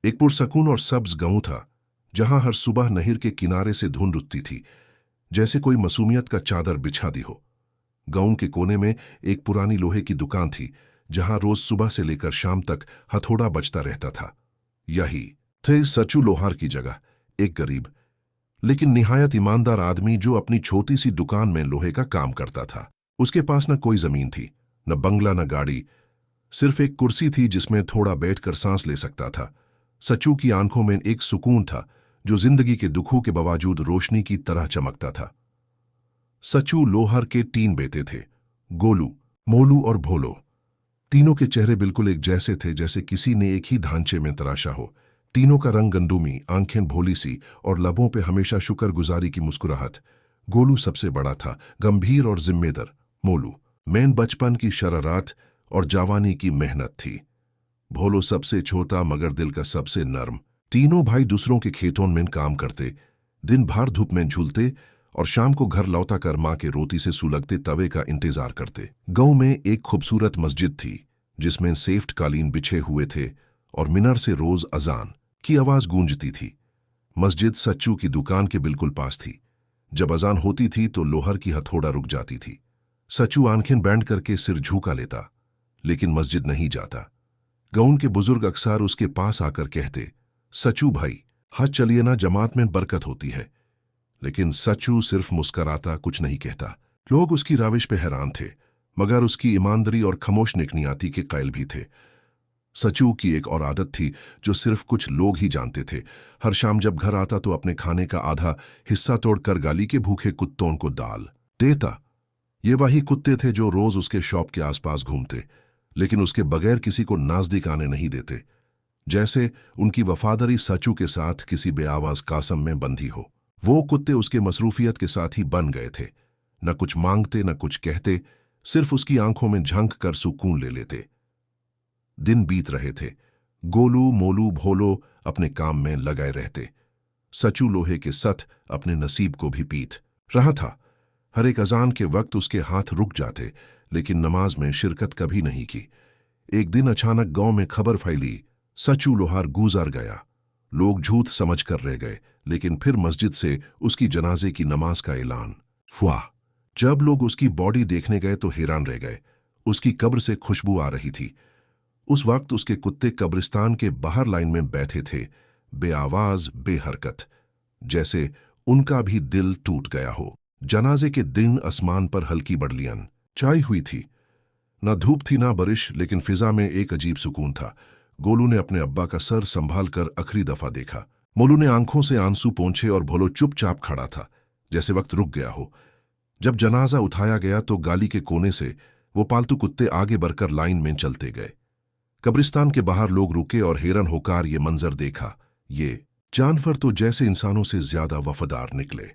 एक पुरसकून और सब्ज गांव था, जहां हर सुबह नहर के किनारे से धुन उठती थी, जैसे कोई मासूमियत का चादर बिछा दी हो। गांव के कोने में एक पुरानी लोहे की दुकान थी, जहां रोज सुबह से लेकर शाम तक हथौड़ा बजता रहता था। यही थे सचू लोहार की जगह, एक गरीब लेकिन निहायत ईमानदार आदमी जो अपनी छोटी सी दुकान में लोहे का काम करता था। उसके पास न कोई जमीन थी, न बंगला, न गाड़ी, सिर्फ एक कुर्सी थी जिसमें थोड़ा बैठकर सांस ले सकता था। सचू की आंखों में एक सुकून था जो जिंदगी के दुखों के बावजूद रोशनी की तरह चमकता था। सचू लोहार के 3 बेटे थे, गोलू, मोलू और भोलो। तीनों के चेहरे बिल्कुल एक जैसे थे, जैसे किसी ने एक ही ढांचे में तराशा हो। तीनों का रंग गंदुमी, आंखें भोली सी और लबों पे हमेशा शुक्रगुजारी की मुस्कुराहट। गोलू सबसे बड़ा था, गंभीर और जिम्मेदार। मोलू मैन बचपन की शरारत और जवानी की मेहनत थी। भोलो सबसे छोटा मगर दिल का सबसे नर्म। तीनों भाई दूसरों के खेतों में काम करते, दिन भर धूप में झूलते और शाम को घर लौटा कर माँ के रोटी से सुलगते तवे का इंतजार करते। गांव में एक खूबसूरत मस्जिद थी जिसमें सेफ्ट कालीन बिछे हुए थे और मिनार से रोज अजान की आवाज गूंजती थी। मस्जिद सच्चू की दुकान के बिल्कुल पास थी। जब अजान होती थी तो लोहर की हथौड़ा रुक जाती थी। सच्चू आंखें बैंड करके सिर झुका लेता, लेकिन मस्जिद नहीं जाता। गांव के बुजुर्ग अक्सर उसके पास आकर कहते, सचू भाई, हज चलिए ना, जमात में बरकत होती है। लेकिन सचू सिर्फ मुस्कराता, कुछ नहीं कहता। लोग उसकी रविश पे हैरान थे, मगर उसकी ईमानदारी और खामोश नेकनियाती के कायल भी थे। सचू की एक और आदत थी जो सिर्फ कुछ लोग ही जानते थे। हर शाम जब घर आता तो अपने खाने का आधा हिस्सा तोड़कर गाली के भूखे कुत्तों को डाल देता। ये वही कुत्ते थे जो रोज उसके शॉप के आसपास घूमते, लेकिन उसके बगैर किसी को नजदीक आने नहीं देते, जैसे उनकी वफादारी सचू के साथ किसी बेआवाज कासम में बंधी हो। वो कुत्ते उसके मसरूफियत के साथ ही बन गए थे। न कुछ मांगते, न कुछ कहते, सिर्फ उसकी आंखों में झांक कर सुकून ले लेते। दिन बीत रहे थे। गोलू, मोलू, भोलो अपने काम में लगाए रहते। सचू लोहे के सथ अपने नसीब को भी पीट रहा था। हर एक अजान के वक्त उसके हाथ रुक जाते, लेकिन नमाज में शिरकत कभी नहीं की। एक दिन अचानक गांव में खबर फैली, सचू लोहार गुजर गया। लोग झूठ समझ कर रह गए, लेकिन फिर मस्जिद से उसकी जनाजे की नमाज का ऐलान हुआ। जब लोग उसकी बॉडी देखने गए तो हैरान रह गए। उसकी कब्र से खुशबू आ रही थी। उस वक्त उसके कुत्ते कब्रिस्तान के बाहर लाइन में बैठे थे, बेआवाज, बेहरकत, जैसे उनका भी दिल टूट गया हो। जनाजे के दिन आसमान पर हल्की बदलियां छाई हुई थी। ना धूप थी ना बारिश, लेकिन फिजा में एक अजीब सुकून था। गोलू ने अपने अब्बा का सर संभाल कर आखिरी दफा देखा। मोलू ने आंखों से आंसू पोंछे और भोलो चुपचाप खड़ा था, जैसे वक्त रुक गया हो। जब जनाजा उठाया गया तो गाली के कोने से वो पालतू कुत्ते आगे बढ़कर लाइन में चलते गए। कब्रिस्तान के बाहर लोग रुके और हैरान होकर ये मंजर देखा। ये जानवर तो जैसे इंसानों से ज्यादा वफादार निकले।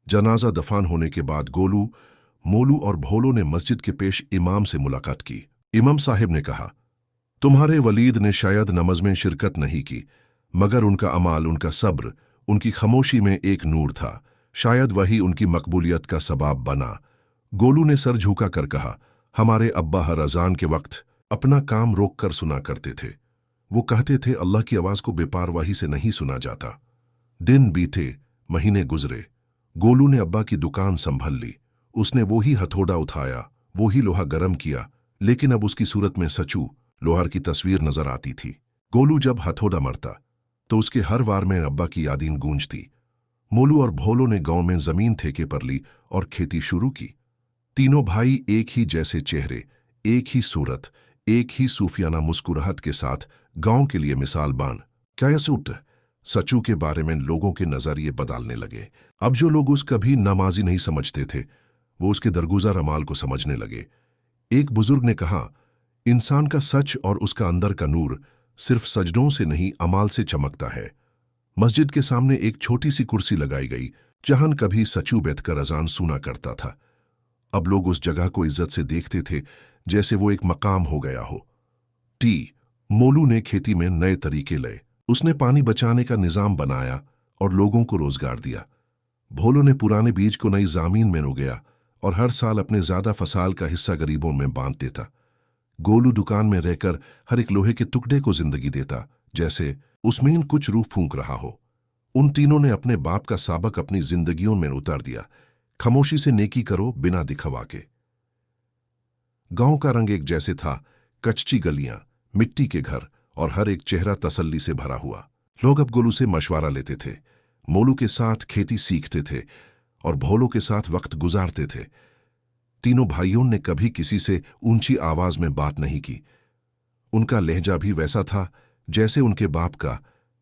जनाजा दफन होने के बाद गोलू, मोलू और भोलो ने मस्जिद के पेश इमाम से मुलाकात की। इमाम साहिब ने कहा, तुम्हारे वलीद ने शायद नमाज में शिरकत नहीं की, मगर उनका अमाल, उनका सब्र, उनकी खामोशी में एक नूर था। शायद वही उनकी मकबूलियत का सबब बना। गोलू ने सर झुका कर कहा, हमारे अब्बा हर अजान के वक्त अपना काम रोक कर सुना करते थे। वो कहते थे, अल्लाह की आवाज को बेपरवाही से नहीं सुना जाता। दिन बीते, महीने गुजरे। गोलू ने अब्बा की दुकान संभल ली। उसने वो ही हथौड़ा उठाया, वो ही लोहा गर्म किया, लेकिन अब उसकी सूरत में सचू लोहार की तस्वीर नजर आती थी। गोलू जब हथौड़ा मरता तो उसके हर वार में अब्बा की यादें गूंजती। मोलू और भोलो ने गांव में जमीन ठेके पर ली और खेती शुरू की। तीनों भाई एक ही जैसे चेहरे, एक ही सूरत, एक ही सूफियाना मुस्कुराहट के साथ गांव के लिए मिसाल बन कैसे उठ। सचू के बारे में लोगों के नजरिए बदलने लगे। अब जो लोग उसका भी नमाजी नहीं समझते थे, वो उसके दरगुजर अमाल को समझने लगे। एक बुजुर्ग ने कहा, इंसान का सच और उसका अंदर का नूर सिर्फ सजदों से नहीं, अमाल से चमकता है। मस्जिद के सामने एक छोटी सी कुर्सी लगाई गई, जहां कभी सचू बैठकर अजान सुना करता था। अब लोग उस जगह को इज्जत से देखते थे, जैसे वो एक मकाम हो गया हो। मोलू ने खेती में नए तरीके लाए। उसने पानी बचाने का निजाम बनाया और लोगों को रोजगार दिया। भोलो ने पुराने बीज को नई जमीन में उगाया और हर साल अपने ज्यादा फसल का हिस्सा गरीबों में बांट देता। गोलू दुकान में रहकर हर एक लोहे के टुकड़े को जिंदगी देता, जैसे उसमें कुछ रूह फूंक रहा हो। उन तीनों ने अपने बाप का साबक अपनी जिंदगियों में उतार दिया। खामोशी से नेकी करो बिना दिखवा के। गांव का रंग एक जैसे था, कच्ची गलियां, मिट्टी के घर और हर एक चेहरा तसल्ली से भरा हुआ। लोग अब गोलू से मशवरा लेते थे, मोलू के साथ खेती सीखते थे और भोलो के साथ वक्त गुजारते थे। तीनों भाइयों ने कभी किसी से ऊंची आवाज में बात नहीं की। उनका लहजा भी वैसा था जैसे उनके बाप का,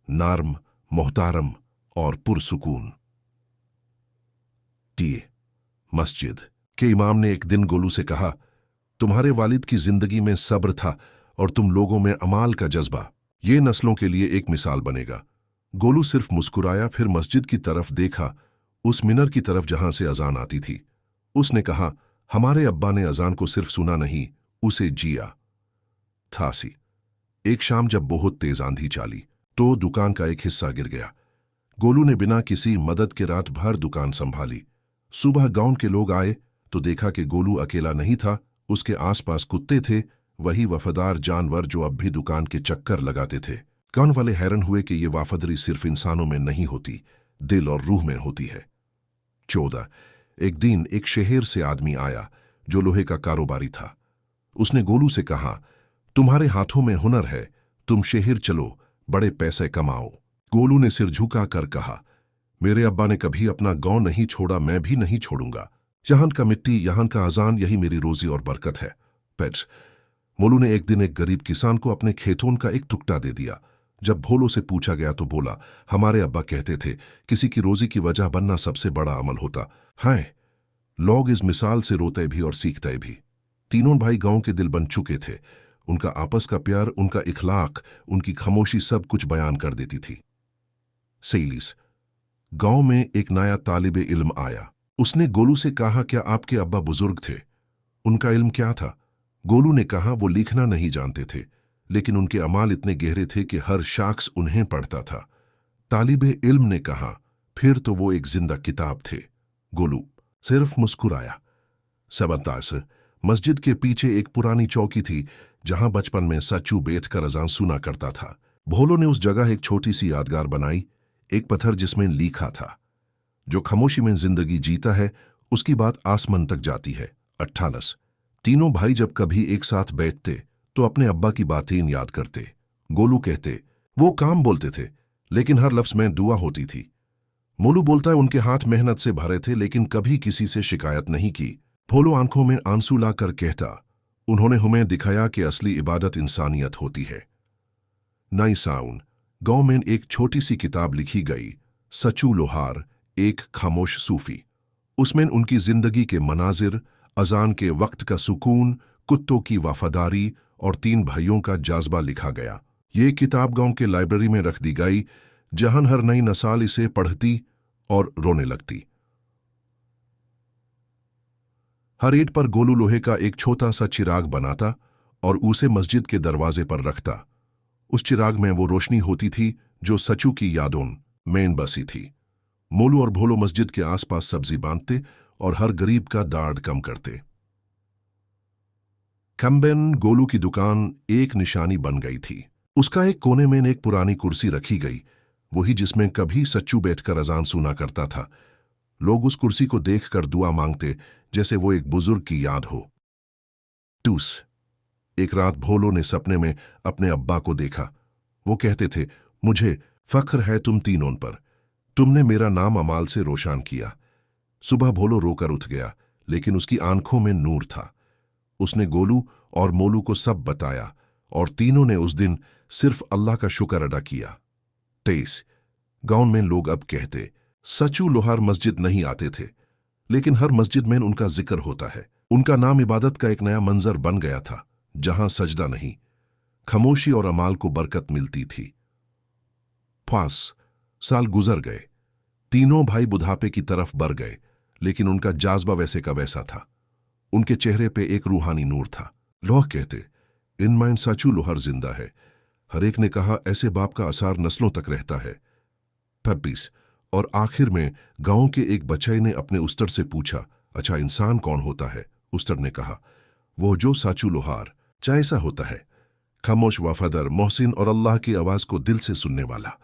नार्म, मोहतारम और पुरसुकून। टीए मस्जिद के इमाम ने एक दिन गोलू से कहा, तुम्हारे वालिद की जिंदगी में सब्र था और तुम लोगों में अमाल का जज्बा, ये नस्लों के लिए एक मिसाल बनेगा। गोलू सिर्फ मुस्कुराया, फिर मस्जिद की तरफ देखा, उस मिनर की तरफ जहां से अजान आती थी। उसने कहा, हमारे अब्बा ने अजान को सिर्फ सुना नहीं, उसे जिया था। सी एक शाम जब बहुत तेज आंधी चाली तो दुकान का एक हिस्सा गिर गया। गोलू ने बिना किसी मदद के रात भर दुकान संभाली। सुबह गांव के लोग आए तो देखा कि गोलू अकेला नहीं था, उसके आसपास कुत्ते थे, वही वफादार जानवर जो अब भी दुकान के चक्कर लगाते थे। गांव वाले हैरान हुए कि ये वफादारी सिर्फ इंसानों में नहीं होती, दिल और रूह में होती है। 14 एक दिन एक शहर से आदमी आया जो लोहे का कारोबारी था। उसने गोलू से कहा, तुम्हारे हाथों में हुनर है, तुम शहर चलो, बड़े पैसे कमाओ। गोलू ने सिर झुका कर कहा, मेरे अब्बा ने कभी अपना गांव नहीं छोड़ा, मैं भी नहीं छोड़ूंगा। यहां का मिट्टी, यहां का अजान, यही मेरी रोजी और बरकत है। पेट मोलू ने एक दिन एक गरीब किसान को अपने खेतों का एक टुकड़ा दे दिया। जब भोलो से पूछा गया तो बोला, हमारे अब्बा कहते थे किसी की रोजी की वजह बनना सबसे बड़ा अमल होता है। लोग इस मिसाल से रोते भी और सीखते भी। तीनों भाई गांव के दिल बन चुके थे। उनका आपस का प्यार, उनका इखलाक, उनकी खामोशी सब कुछ बयान कर देती थी। सेलीस गांव में एक नया तालिबे इल्म आया। उसने गोलू से कहा, क्या आपके अब्बा बुजुर्ग थे? उनका इल्म क्या था? गोलू ने कहा, वो लिखना नहीं जानते थे, लेकिन उनके अमाल इतने गहरे थे कि हर शख्स उन्हें पढ़ता था। तालिबे इल्म ने कहा, फिर तो वो एक जिंदा किताब थे। गोलू सिर्फ मुस्कुराया। 27 मस्जिद के पीछे एक पुरानी चौकी थी जहां बचपन में सच्चू बैठकर अजान सुना करता था। भोलो ने उस जगह एक छोटी सी यादगार बनाई, एक पत्थर जिसमें लिखा था, जो खामोशी में जिंदगी जीता है उसकी बात आसमान तक जाती है। 28 तीनों भाई जब कभी एक साथ बैठते तो अपने अब्बा की बातें याद करते। गोलू कहते, वो काम बोलते थे लेकिन हर लफ्ज में दुआ होती थी। मोलू बोलता है, उनके हाथ मेहनत से भरे थे लेकिन कभी किसी से शिकायत नहीं की। भोलो आंखों में आंसू लाकर कहता, उन्होंने हमें दिखाया कि असली इबादत इंसानियत होती है। नई साउन गांव में एक छोटी सी किताब लिखी गई, सचू लोहार, एक खामोश सूफी। उसमें उनकी जिंदगी के मनाजिर, अजान के वक्त का सुकून, कुत्तों की वफादारी और 3 भाइयों का जज्बा लिखा गया। ये किताब गांव के लाइब्रेरी में रख दी गई, जहां हर नई नस्ल इसे पढ़ती और रोने लगती। हर ईंट पर गोलू लोहे का एक छोटा सा चिराग बनाता और उसे मस्जिद के दरवाजे पर रखता। उस चिराग में वो रोशनी होती थी जो सचू की यादों में बसी थी। मोलू और भोलो मस्जिद के आसपास सब्जी बांधते और हर गरीब का दाढ़ कम करते। कम्बेन गोलू की दुकान एक निशानी बन गई थी। उसका एक कोने में एक पुरानी कुर्सी रखी गई, वही जिसमें कभी सच्चू बैठकर अजान सुना करता था। लोग उस कुर्सी को देखकर दुआ मांगते जैसे वो एक बुजुर्ग की याद हो। टूस एक रात भोलो ने सपने में अपने अब्बा को देखा। वो कहते थे, मुझे फख्र है तुम तीनों पर, तुमने मेरा नाम अमाल से रोशन किया। सुबह भोलो रोकर उठ गया, लेकिन उसकी आंखों में नूर था। उसने गोलू और मोलू को सब बताया और तीनों ने उस दिन सिर्फ अल्लाह का शुक्र अदा किया। 23 गांव में लोग अब कहते, सचू लोहार मस्जिद नहीं आते थे, लेकिन हर मस्जिद में उनका जिक्र होता है। उनका नाम इबादत का एक नया मंजर बन गया था, जहां सजदा नहीं, खामोशी और अमाल को बरकत मिलती थी। 5 साल गुजर गए। तीनों भाई बुढ़ापे की तरफ बढ़ गए, लेकिन उनका जाज्बा वैसे का वैसा था। उनके चेहरे पे एक रूहानी नूर था। लोग कहते, इन माइन सचू लोहार जिंदा है। हर एक ने कहा, ऐसे बाप का असर नस्लों तक रहता है। 26 और आखिर में गांव के एक बच्चे ने अपने उस्तर से पूछा, अच्छा इंसान कौन होता है? उस्तर ने कहा, वो जो साचू लोहार, चाहे ऐसा होता है, खामोश वफादार, मोहसिन और अल्लाह की आवाज को दिल से सुनने वाला।